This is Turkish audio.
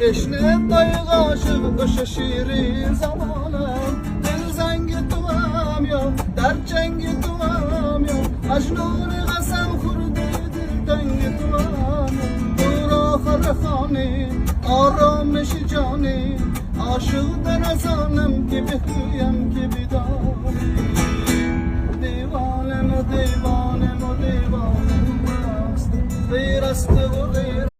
Eşne dayı aşık ışı şirin zamanım. Dil zengi tuvam yok, dert cengi tuvam yok. Acnuni qasam xurdi dil dengi tuvam yok. Dur ahir khani, aramış cani. Aşıktan azanım gibi hüyem gibi dağım. Divanem o divanem o divanem rast. Gıyr astı o gıyr.